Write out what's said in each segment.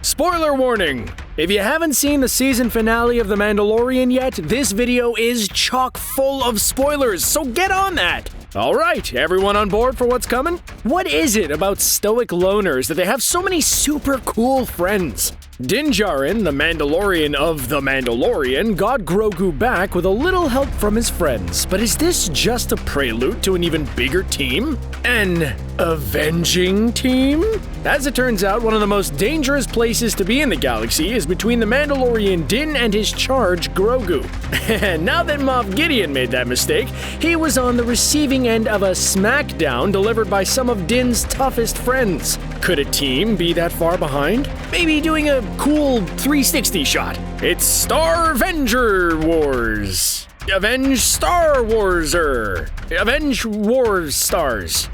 Spoiler warning! If you haven't seen the season finale of The Mandalorian yet, this video is chock full of spoilers, so get on that! Alright, everyone on board for what's coming? What is it about stoic loners that they have so many super cool friends? Din Djarin, the Mandalorian of The Mandalorian, got Grogu back with a little help from his friends, but is this just a prelude to an even bigger team? An avenging team? As it turns out, one of the most dangerous places to be in the galaxy is between the Mandalorian Din and his charge, Grogu. And now that Moff Gideon made that mistake, he was on the receiving end of a smackdown delivered by some of Din's toughest friends. Could a team be that far behind? Maybe doing a cool 360 shot. It's Star Avenger Wars. Avenge Star Warser. Avenge Wars Stars.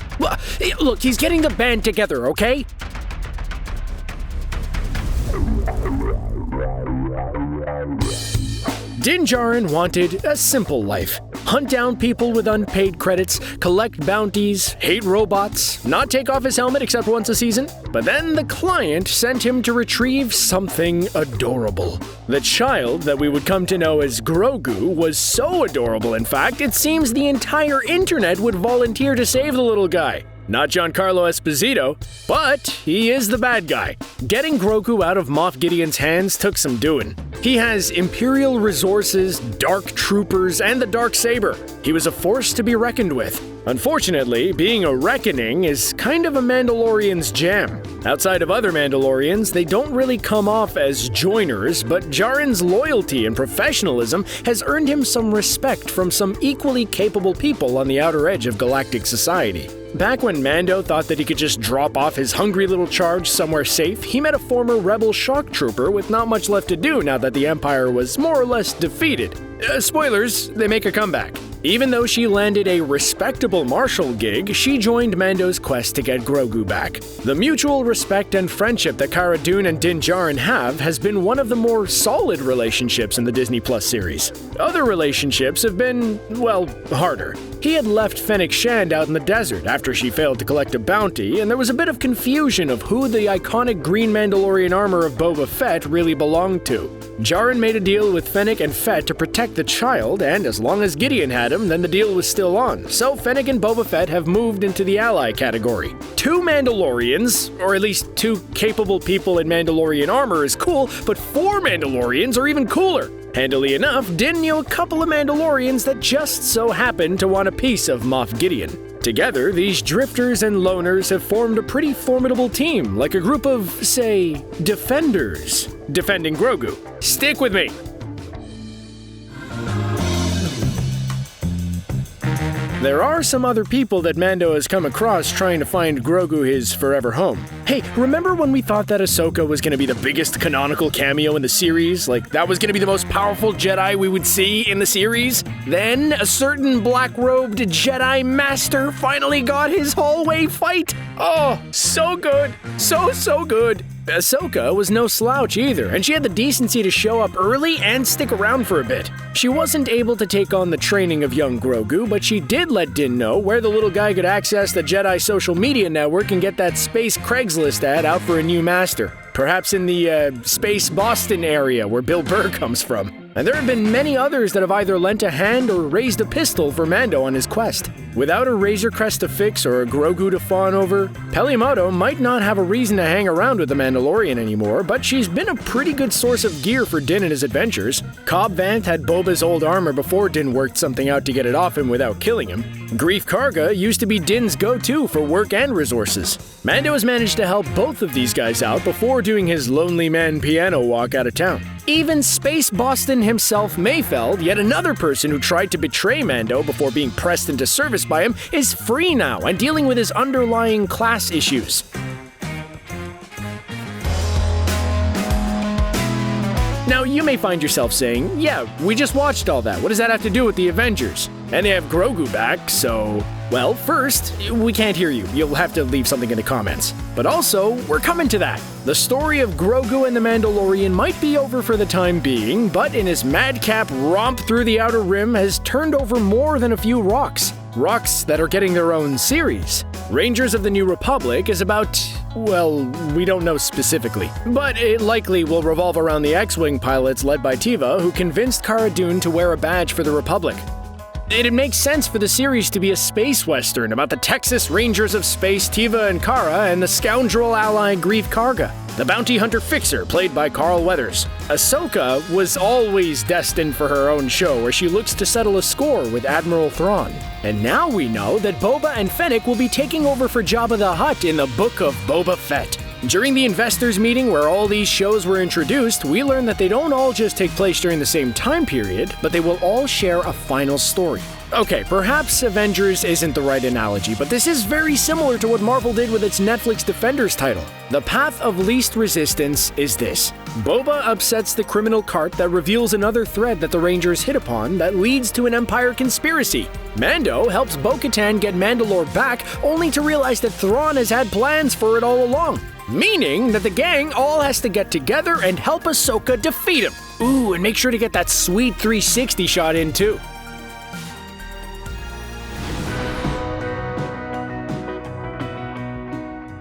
Look, he's getting the band together, okay? Din Djarin wanted a simple life. Hunt down people with unpaid credits, collect bounties, hate robots, not take off his helmet except once a season. But then the client sent him to retrieve something adorable. The child that we would come to know as Grogu was so adorable, in fact, it seems the entire internet would volunteer to save the little guy. Not Giancarlo Esposito, but he is the bad guy. Getting Grogu out of Moff Gideon's hands took some doing. He has Imperial resources, Dark Troopers, and the Dark Saber. He was a force to be reckoned with. Unfortunately, being a reckoning is kind of a Mandalorian's jam. Outside of other Mandalorians, they don't really come off as joiners, but Djarin's loyalty and professionalism has earned him some respect from some equally capable people on the outer edge of galactic society. Back when Mando thought that he could just drop off his hungry little charge somewhere safe, he met a former rebel shock trooper with not much left to do now that the Empire was more or less defeated. Spoilers, they make a comeback. Even though she landed a respectable marshal gig, she joined Mando's quest to get Grogu back. The mutual respect and friendship that Cara Dune and Din Djarin have has been one of the more solid relationships in the Disney Plus series. Other relationships have been, well, harder. He had left Fennec Shand out in the desert after she failed to collect a bounty, and there was a bit of confusion of who the iconic green Mandalorian armor of Boba Fett really belonged to. Djarin made a deal with Fennec and Fett to protect the child, and as long as Gideon had him, then the deal was still on. So Fennec and Boba Fett have moved into the ally category. 2 Mandalorians, or at least 2 capable people in Mandalorian armor is cool, but 4 Mandalorians are even cooler. Handily enough, Din knew a couple of Mandalorians that just so happened to want a piece of Moff Gideon. Together, these drifters and loners have formed a pretty formidable team, like a group of, say, defenders, defending Grogu. Stick with me! There are some other people that Mando has come across trying to find Grogu his forever home. Hey, remember when we thought that Ahsoka was going to be the biggest canonical cameo in the series? Like, that was going to be the most powerful Jedi we would see in the series? Then, a certain black-robed Jedi Master finally got his hallway fight? Oh, so good. So good. Ahsoka was no slouch either, and she had the decency to show up early and stick around for a bit. She wasn't able to take on the training of young Grogu, but she did let Din know where the little guy could access the Jedi social media network and get that space Craigslist ad out for a new master. Perhaps in the Space Boston area where Bill Burr comes from. And there have been many others that have either lent a hand or raised a pistol for Mando on his quest. Without a Razor Crest to fix or a Grogu to fawn over, Pelimoto might not have a reason to hang around with the Mandalorian anymore, but she's been a pretty good source of gear for Din and his adventures. Cobb Vanth had Boba's old armor before Din worked something out to get it off him without killing him. Greef Karga used to be Din's go-to for work and resources. Mando has managed to help both of these guys out before doing his lonely man piano walk out of town. Even Space Boston himself, Mayfield, yet another person who tried to betray Mando before being pressed into service by him, is free now and dealing with his underlying class issues. Now, you may find yourself saying, yeah, we just watched all that. What does that have to do with the Avengers? And they have Grogu back, so... Well, first, we can't hear you. You'll have to leave something in the comments. But also, we're coming to that. The story of Grogu and the Mandalorian might be over for the time being, but in his madcap romp through the Outer Rim has turned over more than a few rocks. Rocks that are getting their own series. Rangers of the New Republic is about, well, we don't know specifically, but it likely will revolve around the X-Wing pilots led by Teva who convinced Cara Dune to wear a badge for the Republic. It'd make sense for the series to be a space western about the Texas Rangers of Space Teva and Cara and the scoundrel ally Greef Karga, the bounty hunter fixer played by Carl Weathers. Ahsoka was always destined for her own show where she looks to settle a score with Admiral Thrawn. And now we know that Boba and Fennec will be taking over for Jabba the Hutt in the Book of Boba Fett. During the investors meeting where all these shows were introduced, we learned that they don't all just take place during the same time period, but they will all share a final story. Okay, perhaps Avengers isn't the right analogy, but this is very similar to what Marvel did with its Netflix Defenders title. The path of least resistance is this. Boba upsets the criminal cart that reveals another thread that the Rangers hit upon that leads to an Empire conspiracy. Mando helps Bo-Katan get Mandalore back, only to realize that Thrawn has had plans for it all along. Meaning that the gang all has to get together and help Ahsoka defeat him. Ooh, and make sure to get that sweet 360 shot in too.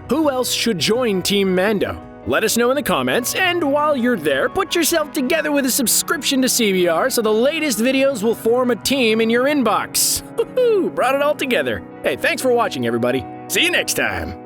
Who else should join Team Mando? Let us know in the comments, and while you're there, put yourself together with a subscription to CBR so the latest videos will form a team in your inbox. Woohoo! Brought it all together. Hey, thanks for watching, everybody. See you next time.